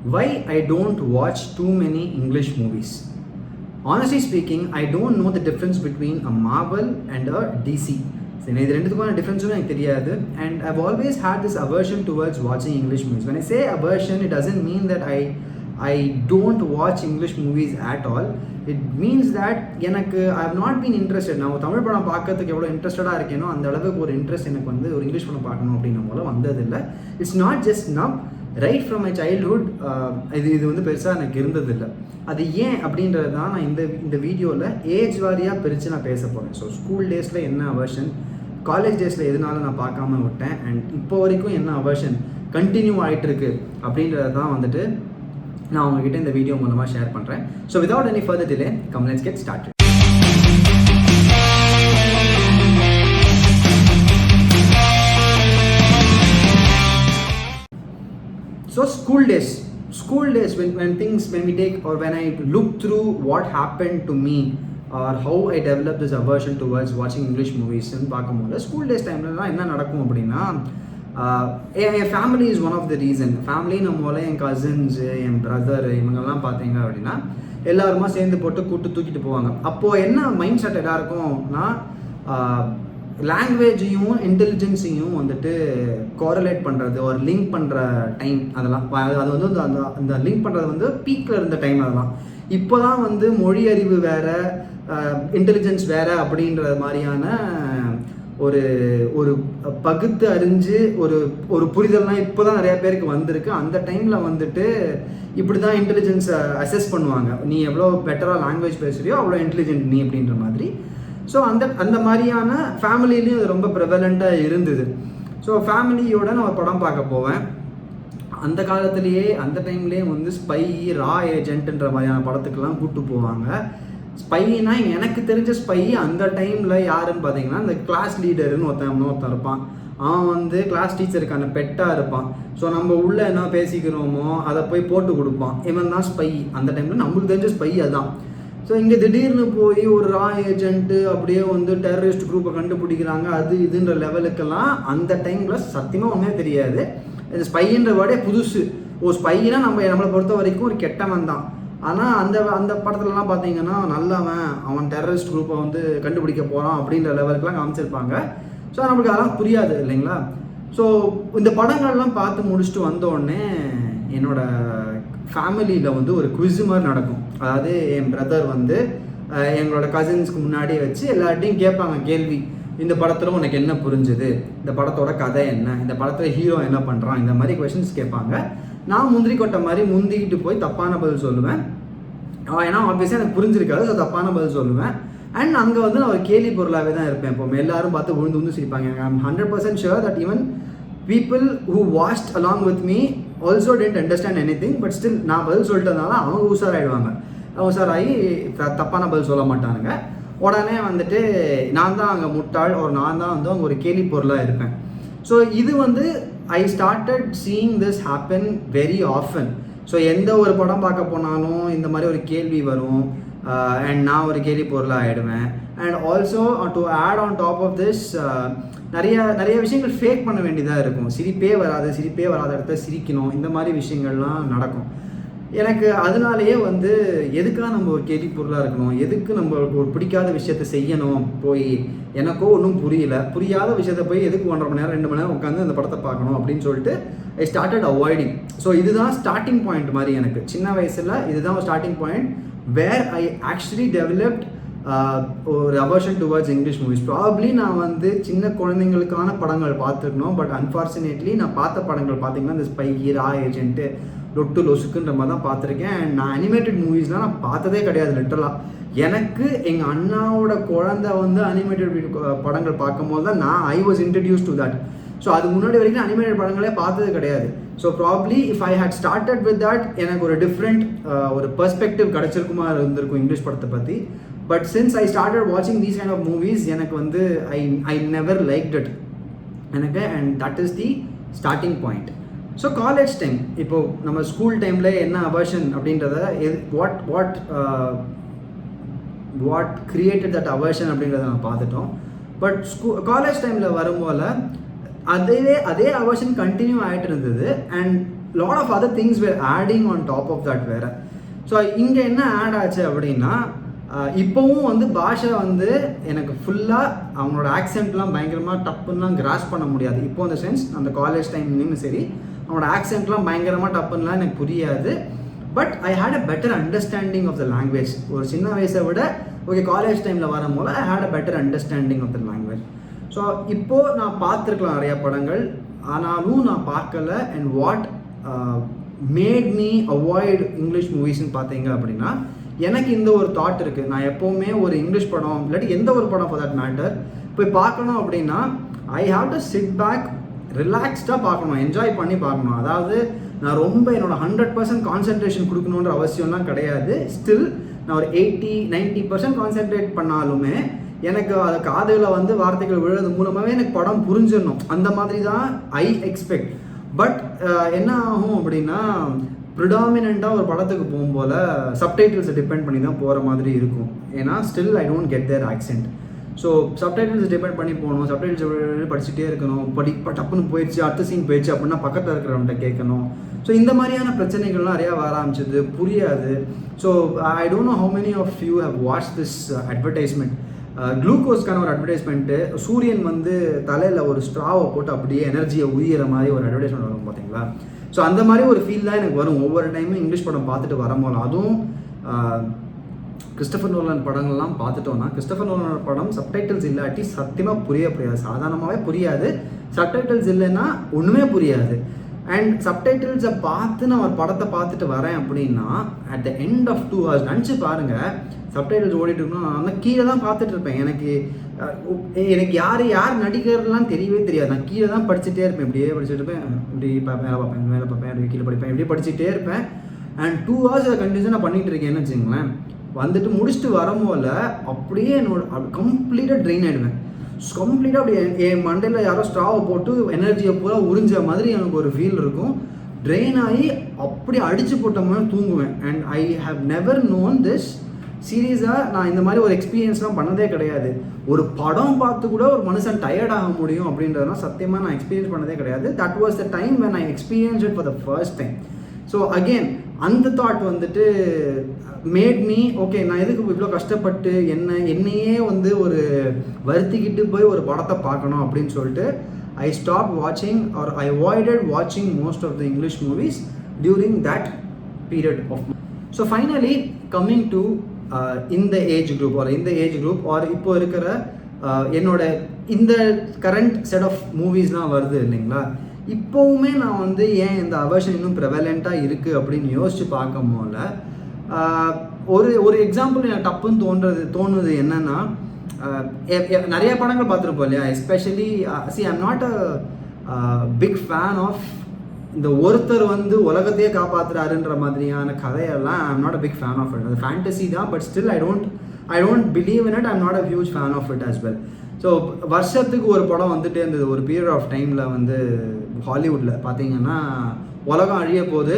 Why I don't watch too many English movies? Honestly speaking, I don't know the difference between a Marvel and a DC. இது ரெண்டுத்துக்கான டிஃப்ரென்ஸும் எனக்கு தெரியாது. And I've always had this aversion towards watching English movies. When I say aversion, it doesn't mean that I don't watch English movies at all. It means that எனக்கு I have not been interested. நான் தமிழ் படம் பார்க்கறதுக்கு எவ்வளோ இன்ட்ரெஸ்டடாக இருக்கேனோ அந்த அளவுக்கு ஒரு interest எனக்கு வந்து ஒரு இங்கிலீஷ் படம் பார்க்கணும் அப்படின்னும் போல வந்ததில்லை. It's not just now, right from my childhood இது வந்து பெருசாக எனக்கு இருந்ததில்லை. அது ஏன் அப்படின்றது தான் நான் இந்த வீடியோவில் ஏஜ் வாரியாக பிரித்து நான் பேச போகிறேன். ஸோ ஸ்கூல் டேஸில் என்ன அவர்ஷன், காலேஜ் டேஸில் எதனால நான் பார்க்காம விட்டேன், அண்ட் இப்போ வரைக்கும் என்ன அவர்ஷன் கண்டினியூ ஆகிட்டுருக்கு அப்படின்றது தான் வந்துட்டு நான் உங்ககிட்ட இந்த வீடியோ மூலமாக ஷேர் பண்ணுறேன். So without any further delay, come let's get started. So school days, when we take, or when I look through what happened to me or how I developed this aversion towards watching English movies ன்னு பார்க்கும்போது school days டைம்லலாம் என்ன நடக்கும் அப்படின்னா, என் family is one of the reason. Family நம்மள என் cousins, என் brother, இவங்கெல்லாம் பார்த்தீங்க அப்படின்னா எல்லாருமா சேர்ந்து போட்டு கூட்டு தூக்கிட்டு போவாங்க. அப்போது என்ன மைண்ட் செட் எல்லாருக்கும்னா, லாங்குவேஜையும் இன்டெலிஜென்ஸையும் வந்துட்டு கோரலேட் பண்ணுறது, ஒரு லிங்க் பண்ணுற டைம், அதெல்லாம் அது வந்து அந்த லிங்க் பண்ணுறது வந்து பீக்கில் இருந்த டைம். அதெல்லாம் இப்போ தான் வந்து மொழி அறிவு வேறு, இன்டெலிஜென்ஸ் வேறு அப்படின்ற மாதிரியான ஒரு ஒரு பகுத்து அறிஞ்சு ஒரு புரிதல்லாம் இப்போ தான் நிறையா பேருக்கு வந்திருக்கு. அந்த டைமில் வந்துட்டு இப்படி தான் இன்டெலிஜென்ஸை அசஸ் பண்ணுவாங்க. நீ எவ்வளோ பெட்டராக லாங்குவேஜ் பேசுகிறியோ அவ்வளோ இன்டெலிஜென்ட் நீ அப்படின்ற மாதிரி. ஸோ அந்த மாதிரியான ஃபேமிலிலையும் அது ரொம்ப ப்ரெவலண்ட்டாக இருந்தது. ஸோ ஃபேமிலியோட நான் ஒரு படம் பார்க்க போவேன். அந்த காலத்துலேயே அந்த டைம்லேயே வந்து ஸ்பை, ரா ஏஜென்ட்ன்ற மாதிரியான படத்துக்கெல்லாம் கூப்பிட்டு போவாங்க. ஸ்பைனா எனக்கு தெரிஞ்ச ஸ்பை அந்த டைமில் யாருன்னு பார்த்தீங்கன்னா, இந்த கிளாஸ் லீடருன்னு ஒருத்தன் இருப்பான். அவன் வந்து கிளாஸ் டீச்சருக்கான பெட்டாக இருப்பான். ஸோ நம்ம உள்ளே என்ன பேசிக்கிறோமோ அதை போய் போட்டு கொடுப்பான். இவன் தான் ஸ்பை. அந்த டைமில் நம்மளுக்கு தெரிஞ்ச ஸ்பை அதுதான். ஸோ இங்கே திடீர்னு போய் ஒரு ரா ஏஜென்ட்டு அப்படியே வந்து டெரரிஸ்ட் குரூப்பை கண்டுபிடிக்கிறாங்க, அது இதுன்ற லெவலுக்கெல்லாம் அந்த டைமில் சத்தியமாக ஒன்றே தெரியாது. இந்த ஸ்பைன்ற வேர்டே புதுசு. ஸ்பைனா நம்மளை பொறுத்த வரைக்கும் ஒரு கெட்டவன் தான். ஆனால் அந்த படத்துலலாம் பார்த்தீங்கன்னா நல்லவன், அவன் டெரரிஸ்ட் குரூப்பை வந்து கண்டுபிடிக்க போகிறான் அப்படின்ற லெவலுக்குலாம் காமிச்சிருப்பாங்க. ஸோ நம்மளுக்கு அதெல்லாம் புரியாது இல்லைங்களா. ஸோ இந்த படங்கள்லாம் பார்த்து முடிச்சுட்டு வந்தோடனே என்னோடய ஃபேமிலியில் வந்து ஒரு குவிஸ் மாதிரி நடக்கும். அதாவது என் பிரதர் வந்து எங்களோட கசின்ஸ்க்கு முன்னாடியே வச்சு எல்லார்ட்டையும் கேட்பாங்க கேள்வி. இந்த படத்தில் உனக்கு என்ன புரிஞ்சுது, இந்த படத்தோட கதை என்ன, இந்த படத்தில் ஹீரோ என்ன பண்ணுறான், இந்த மாதிரி கொஷின்ஸ் கேட்பாங்க. நான் முந்திரி கொட்டை மாதிரி முந்திக்கிட்டு போய் தப்பான பதில் சொல்லுவேன். ஏன்னா ஆப்வியஸாக எனக்கு புரிஞ்சிருக்காது, ஸோ தப்பான பதில் சொல்லுவேன். அண்ட் அங்கே வந்து நான் ஒரு கேலி பொருளாகவே தான் இருப்பேன். இப்போ எல்லாரும் பார்த்து விழுந்து சிரிப்பாங்க. I'm 100% sure that even people who watched along with me also didn't understand anything, but still நான் பதில் சொல்லிட்டதுனால அவங்க உஷாராயிடுவாங்க. உஷாராகி தப்பான பதில் சொல்ல மாட்டானுங்க. உடனே வந்துட்டு நான் தான் அங்கே முட்டாள், ஒரு நான் தான் வந்து அவங்க ஒரு கேலி பொருளாக இருப்பேன். ஸோ இது வந்து I started seeing this happen very often. So எந்த ஒரு படம் பார்க்க போனாலும் இந்த மாதிரி ஒரு கேள்வி வரும், அண்ட் நான் ஒரு கேலி பொருளாக ஆகிடுவேன். And also to add on top of this, நிறைய விஷயங்கள் ஃபேக் பண்ண வேண்டியதாக இருக்கும். சிரிப்பே வராத இடத்துல சிரிக்கணும், இந்த மாதிரி விஷயங்கள்லாம் நடக்கும். எனக்கு அதனாலேயே வந்து எதுக்காக நம்ம ஒரு கேலி பொருளாக இருக்கணும், எதுக்கு நம்மளுக்கு ஒரு பிடிக்காத விஷயத்த செய்யணும், போய் எனக்கோ ஒன்றும் புரியாத விஷயத்த போய் எதுக்கு 1.5 மணி நேரம் 2 மணி நேரம் உட்காந்து அந்த படத்தை பார்க்கணும் அப்படின்னு சொல்லிட்டு ஐ ஸ்டார்டட் அவாய்டிங். ஸோ இதுதான் ஸ்டார்டிங் பாயிண்ட் மாதிரி. எனக்கு சின்ன வயசில் இதுதான் ஒரு starting point where I actually developed ஒரு aversion towards English movies. Probably நான் வந்து சின்ன குழந்தைங்களுக்கான படங்கள் பார்த்துருக்கணும், பட் அன்ஃபார்ச்சுனேட்லி நான் பார்த்த படங்கள் பார்த்தீங்கன்னா இந்த ஸ்பை, ரா ஏஜென்ட்டு, லொட்டு லொசுக்குன்ற மாதிரி தான் பார்த்துருக்கேன். அண்ட் நான் அனிமேட்டட் மூவிஸ்லாம் நான் பார்த்ததே கிடையாது லிட்டரலாக. எனக்கு எங்கள் அண்ணாவோட குழந்தை வந்து அனிமேட்டட் படங்கள் பார்க்கும்போது தான் I was introduce to that. So அது முன்னாடி வரைக்கும் அனிமேட்டட் படங்களே பார்த்தது கிடையாது. So probably if I had started with that எனக்கு ஒரு டிஃப்ரெண்ட் ஒரு பெர்ஸ்பெக்டிவ் கிடச்சிருக்குமா இருந்திருக்கும் இங்கிலீஷ் படத்தை பற்றி. பட் சின்ஸ் ஐ ஸ்டார்டட் வாட்சிங் தீஸ் கைண்ட் ஆஃப் மூவிஸ், எனக்கு வந்து ஐ நெவர் லைக்ட் இட் எனக்கு. And that is the starting point. So college time, இப்போது நம்ம ஸ்கூல் டைமில் என்ன அவர்ஷன் அப்படின்றத வாட் கிரியேட்டட் தட் அவர்ஷன் அப்படின்றத நம்ம பார்த்துட்டோம். பட் காலேஜ் டைமில் வரும்போது அதே அவர்ஷன் கண்டினியூ ஆகிட்டு இருந்தது. And lot of other things were adding on top of that வேறு. ஸோ இங்கே என்ன ஆட் ஆச்சு அப்படின்னா, இப்போவும் வந்து பாஷை வந்து எனக்கு ஃபுல்லாக அவங்களோட ஆக்சென்ட்லாம் பயங்கரமாக டப்புன்னெலாம் கிராஸ் பண்ண முடியாது. இப்போ இந்த சென்ஸ் அந்த காலேஜ் டைம்லேயும் சரி அவனோட ஆக்சென்ட்லாம் பயங்கரமாக டப்புன்னெலாம் எனக்கு புரியாது. But I had a better understanding of the language. ஒரு சின்ன வயசை விட ஓகே காலேஜ் டைமில் வரும்போது I had a better understanding of the language. So இப்போது நான் பார்த்துருக்கலாம் நிறையா படங்கள், ஆனாலும் நான் பார்க்கல. And what made me avoid English மூவிஸ்ன்னு பார்த்தீங்க அப்படின்னா, எனக்கு இந்த ஒரு தாட் இருக்குது. நான் எப்போவுமே ஒரு இங்கிலீஷ் படம் இல்லாட்டி எந்த ஒரு படம் ஃபார் தட் மேட்டர் போய் பார்க்கணும் அப்படின்னா I have to sit back ரிலாக்ஸ்டாக பார்க்கணும், என்ஜாய் பண்ணி பார்க்கணும். அதாவது நான் ரொம்ப என்னோட 100% கான்சென்ட்ரேஷன் கொடுக்கணுன்ற அவசியம்லாம் கிடையாது. ஸ்டில் நான் ஒரு 80-90% கான்சென்ட்ரேட் பண்ணாலுமே எனக்கு அது காதுகளை வந்து வார்த்தைகள் விழுறது மூலமாகவே எனக்கு படம் புரிஞ்சிடணும். அந்த மாதிரி தான் ஐ எக்ஸ்பெக்ட். பட் என்ன ஆகும் அப்படின்னா, ப்ரிடாமினண்ட்டாக ஒரு படத்துக்கு போகும்போது சப்டைட்டில்ஸை டிபெண்ட் பண்ணி தான் போகிற மாதிரி இருக்கும். ஏன்னா still I don't get their accent. So subtitles depend பண்ணி போகணும், சப்டைட்டில்ஸ் படிச்சுட்டே இருக்கணும். டப்புன்னு போயிடுச்சு, அடுத்த சீன் போயிடுச்சு அப்படின்னா பக்கத்தில் இருக்கிறவன்ட்ட கேட்கணும். ஸோ இந்த மாதிரியான பிரச்சனைகள்லாம் நிறையா வர ஆரம்பிச்சது, புரியாது. So I don't know how many of you have watch this advertisement. குளுக்கோஸ்க்கான ஒரு அட்வர்டைஸ்மெண்ட்டு, சூரியன் வந்து தலையில் ஒரு ஸ்ட்ராவை போட்டு அப்படியே எனர்ஜியை உயிர மாதிரி ஒரு அட்வர்டைஸ்மெண்ட் வரும் பார்த்தீங்களா? ஸோ அந்த மாதிரி ஒரு ஃபீல் தான் எனக்கு வரும் ஒவ்வொரு டைமும் இங்கிலீஷ் படம் பார்த்துட்டு வரும்போது. அதுவும் கிறிஸ்டோபர் நோலன் படங்கள்லாம் பார்த்துட்டோன்னா, கிறிஸ்டோபர் நோலன் படம் சப்டைட்டில்ஸ் இல்லாட்டி சத்தியமாக புரியாது, சாதாரணமாகவே புரியாது. சப்டைட்டில்ஸ் இல்லைன்னா ஒன்றுமே புரியாது. அண்ட் சப்டைட்டில்ஸை பார்த்து நான் ஒரு படத்தை பார்த்துட்டு வரேன் அப்படின்னா at the end of 2 hours நினச்சி பாருங்கள், சப்டைட்டில்ஸ் ஓடிட்டு இருக்கணும். நான் வந்து கீழே தான் பார்த்துட்டு இருப்பேன். எனக்கு யார் நடிகர்லாம் தெரியவே தெரியாது. நான் கீழே தான் படிச்சுட்டே இருப்பேன், இப்படியே படிச்சுட்டு இருப்பேன், இப்படி மேலே பார்ப்பேன், அப்படியே கீழே படிப்பேன், இப்படியே படிச்சுட்டே இருப்பேன். அண்ட் 2 hours அதை கண்டினியூஸாக பண்ணிகிட்டு இருக்கேன்னு வச்சுங்களேன். வந்துட்டு முடிச்சுட்டு வரும்போல அப்படியே என்னோட கம்ப்ளீட்டாக ட்ரெயின் ஆகிடுவேன். கம்ப்ளீட்டாக அப்படி என் மண்டையில் யாரோ ஸ்ட்ராவை போட்டு எனர்ஜியை பூரா உறிஞ்ச மாதிரி எனக்கு ஒரு ஃபீல் இருக்கும். ட்ரெயின் ஆகி அப்படி அடித்து போட்ட மாதிரி தூங்குவேன். And I have never known this. சீரியஸாக நான் இந்த மாதிரி ஒரு எக்ஸ்பீரியன்ஸ்லாம் பண்ணதே கிடையாது. ஒரு படம் பார்த்து கூட ஒரு மனுஷன் டயர்ட் ஆக முடியும் அப்படின்றதுலாம் சத்தியமாக நான் எக்ஸ்பீரியன்ஸ் பண்ணதே கிடையாது. That was the time when I experienced it for the first time. So again அந்த தாட் வந்துட்டு மேட் மீ ஓகே, நான் எதுக்கு இவ்வளோ கஷ்டப்பட்டு என்னையே வந்து ஒரு வருத்திக்கிட்டு போய் ஒரு படத்தை பார்க்கணும் அப்படின்னு சொல்லிட்டு ஐ ஸ்டாப் வாட்சிங் ஆர் ஐ அவாய்டட் வாட்சிங் most of the English movies during that period of. So finally coming to இந்த ஏஜ் குரூப் ஆர் இப்போ இருக்கிற என்னோட இந்த கரண்ட் செட் ஆஃப் மூவிஸ்லாம் வருது இல்லைங்களா? இப்போவுமே நான் வந்து ஏன் இந்த அவர்ஷன் இன்னும் ப்ரெவலண்ட்டாக இருக்குது அப்படின்னு யோசித்து பார்க்கும் போல ஒரு எக்ஸாம்பிள் எனக்கு டப்புன்னு தோணுது என்னென்னா, நிறைய படங்கள் பார்த்துருப்போம் இல்லையா? Especially I'm not a big fan of இந்த ஒருத்தர் வந்து உலகத்தையே காப்பாற்றுறாருன்ற மாதிரியான கதையெல்லாம் I'm not a big fan of it. அது ஃபேண்டசி தான், but still I don't believe in it. I'm not a huge fan of it as well. So வருஷத்துக்கு ஒரு படம் வந்துட்டே இருந்தது. ஒரு பீரியட் ஆஃப் டைமில் வந்து ஹாலிவுட்டில் பார்த்தீங்கன்னா உலகம் அழிய போகுது,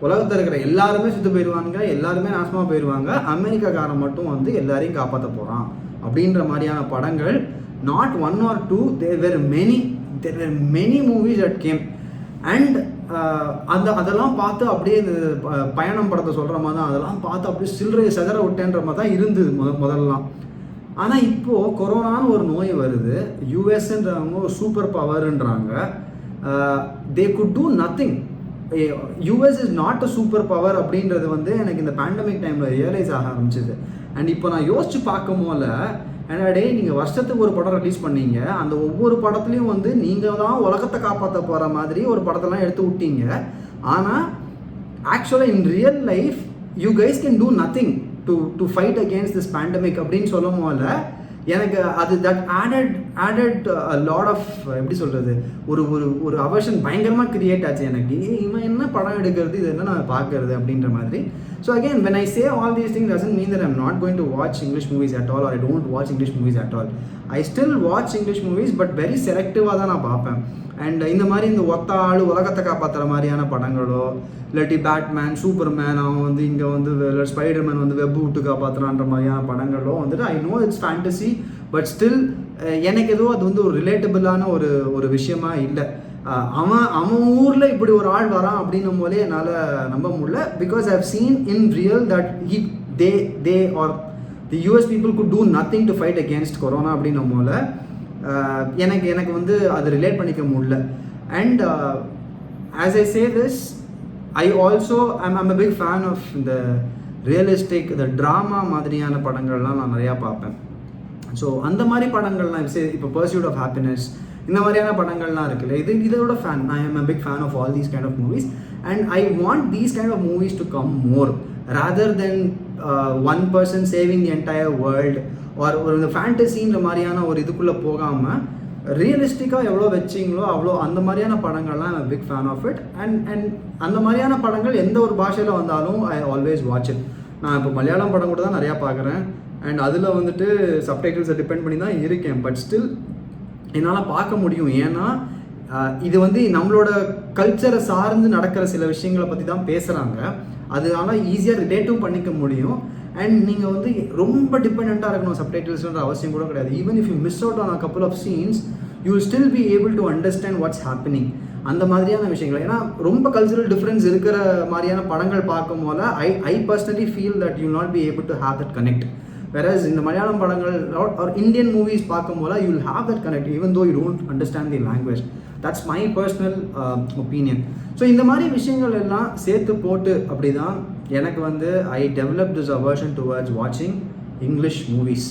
உலகத்தில் இருக்கிற எல்லாருமே சுற்றி போயிடுவாங்க, எல்லாருமே நாசமாக போயிடுவாங்க, அமெரிக்காக்காரன் மட்டும் வந்து எல்லாரையும் காப்பாற்ற போகிறான் அப்படின்ற மாதிரியான படங்கள். Not 1 or 2, there were many movies that came. And அதெல்லாம் பார்த்து அப்படியே இந்த பயணம் படத்தை சொல்கிற மாதிரி தான், அதெல்லாம் பார்த்து அப்படியே சில்லறையை செதற விட்டேன்ற மாதிரி தான் இருந்தது முதல்லாம். ஆனால் இப்போது கொரோனான்னு ஒரு நோய் வருது, யூஎஸ்ன்றவங்க ஒரு super பவர்ன்றாங்க. they could do nothing. US is not a super power அப்படின்றது வந்து எனக்கு இந்த பேண்டமிக் டைமில் ரியலைஸ் ஆக ஆரம்பிச்சிது. அண்ட் இப்போ நான் யோசிச்சு பார்க்கும் போல என்னடே, நீங்கள் வருஷத்துக்கு ஒரு படம் ரிலீஸ் பண்ணீங்க, அந்த ஒவ்வொரு படத்துலையும் வந்து நீங்கள் தான் உலகத்தை காப்பாற்ற போகிற மாதிரி ஒரு படத்தெல்லாம் எடுத்து விட்டீங்க. ஆனால் ஆக்சுவலாக இன் real life you guys can do nothing to fight against this pandemic அப்படின்னு சொல்லும் போல எனக்கு அது தட் ஆடட் லாட் ஆஃப் எப்படி சொல்கிறது, ஒரு அவர்ஷன் பயங்கரமாக கிரியேட் ஆச்சு எனக்கு. இவன் என்ன படம் எடுக்கிறது, இது என்ன நான் பார்க்கறது அப்படின்ற மாதிரி. So again when I say all these things doesn't mean that I'm not going to watch English movies at all or I don't watch English movies at all. I still watch English movies but very selectivாக தான் நான் பார்ப்பேன். And இந்த மாதிரி இந்த ஒத்த ஆள் உலகத்தை காப்பாற்றுற மாதிரியான படங்களோ இல்லாட்டி பேட்மேன் சூப்பர்மேன் அவன் வந்து இங்கே வந்து ஸ்பைடர்மேன் வந்து வெப் விட்டு காப்பாற்றுறான்ற மாதிரியான படங்களோ வந்துட்டு I know it's fantasy but still எனக்கு ஏதோ அது வந்து ஒரு ரிலேட்டபிளான ஒரு விஷயமா இல்லை. அவன் ஊரில் இப்படி ஒரு ஆள் வரான் அப்படின்னும் போதே என்னால் நம்ப முடியல. Because I have seen in real that they are the US people could do nothing to fight against corona அப்படின்னும் போல எனக்கு வந்து அது ரிலேட் பண்ணிக்க முடியல. And as I say this, I also I'm a big fan of இந்த realistic, இந்த drama மாதிரியான படங்கள்லாம் நான் நிறையா பார்ப்பேன். ஸோ அந்த மாதிரி படங்கள்லாம் இப்போ பர்சியூட் ஆஃப் ஹாப்பினஸ் இந்த மாதிரியான படங்கள்லாம் இருக்குல்ல, இதோட fan. I am a big fan of all these kind of movies and I want these kind of movies to come more rather than one person saving the entire world ஒரு இந்த ஃபேண்டசின்ற மாதிரியான ஒரு இதுக்குள்ளே போகாமல் ரியலிஸ்டிக்காக எவ்வளோ வச்சிங்களோ அவ்வளோ அந்த மாதிரியான படங்கள்லாம் I'm big fan of it. அண்ட் அந்த மாதிரியான படங்கள் எந்த ஒரு பாஷையில் வந்தாலும் ஐ ஆல்வேஸ் வாட்ச் இட். நான் இப்போ மலையாளம் படம் கூட தான் நிறையா பார்க்குறேன் அண்ட் அதில் வந்துட்டு சப்டைட்டில்ஸை டிபெண்ட் பண்ணி தான் இருக்கேன். பட் ஸ்டில் என்னால் பார்க்க முடியும். ஏன்னா இது வந்து நம்மளோட கல்ச்சரை சார்ந்து நடக்கிற சில விஷயங்களை பற்றி தான் பேசுகிறாங்க. அதனால ஈஸியாக ரிலேட்டிவ் பண்ணிக்க முடியும். அண்ட் நீங்கள் வந்து ரொம்ப டிபெண்ட்டாக இருக்கணும் சப்டைட்டில்ஸ்ன்ற அவசியம் கூட கிடையாது. Even if you miss out on a couple of scenes you will still be able to understand what's happening. அந்த மாதிரியான விஷயங்கள். ஏன்னா ரொம்ப கல்ச்சுரல் டிஃப்ரென்ஸ் இருக்கிற மாதிரியான படங்கள் பார்க்கும் போது I personally feel that you not be able to have that connect. Whereas இந்த மலையாளம் படங்கள் or Indian movies பார்க்கும்போது you will have that connect even though you don't understand the language. That's my personal opinion. So இந்த மாதிரி விஷயங்கள் எல்லாம் சேர்த்து போட்டு அப்படி தான் எனக்கு வந்து I developed this aversion towards watching English movies.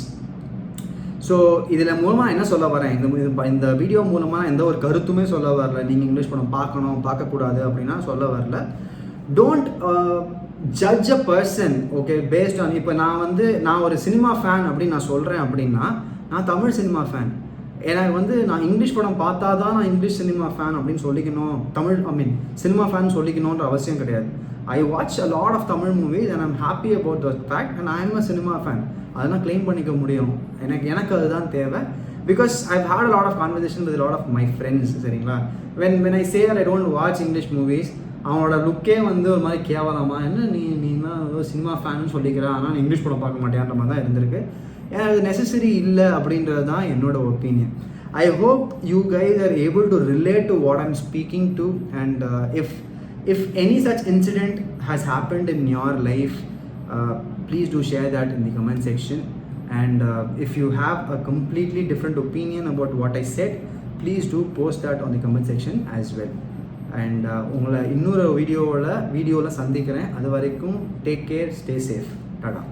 So இதில் மூலமாக என்ன சொல்ல வரேன், இந்த வீடியோ மூலமாக எந்த ஒரு கருத்துமே சொல்ல வரல. நீங்கள் இங்கிலீஷ் படம் பார்க்கணும் பார்க்கக்கூடாது அப்படின்னா சொல்ல வரல. Don't judge a person okay based on. இப்போ நான் ஒரு சினிமா ஃபேன் அப்படின்னு நான் சொல்கிறேன் அப்படின்னா நான் தமிழ் சினிமா ஃபேன். எனக்கு வந்து நான் இங்கிலீஷ் படம் பார்த்தா தான் நான் இங்கிலீஷ் சினிமா ஃபேன் அப்படின்னு சொல்லிக்கணும், சினிமா ஃபேன் சொல்லிக்கணுன்ற அவசியம் கிடையாது. I watch a lot of Tamil movies and I'm happy about the fact and I am a cinema fan. அதெல்லாம் கிளைம் பண்ணிக்க முடியும். எனக்கு அதுதான் தேவை. Because I've had a lot of conversation with lot of my friends. சரிங்களா, when I say that I don't watch English movies, அவனோட லுக்கே வந்து ஒரு மாதிரி கேவலமா, என்ன நீலாம் சினிமா ஃபேன்னு சொல்லிக்கிறேன் ஆனால் இங்கிலீஷ் படம் பார்க்க மாட்டேன்ற மாதிரி தான் இருந்திருக்கு. ஏன்னா அது நெசசரி இல்லை அப்படின்றது தான் என்னோட opinion. I hope you guys are able to relate to what I'm speaking to. And if any such incident has happened in your life, please do share that in the comment section. And if you have a completely different opinion about what I said, please do post that on the comment section as well. And உங்களை இன்னொரு வீடியோவில் சந்திக்கிறேன். அது வரைக்கும் take care, stay safe, Tata.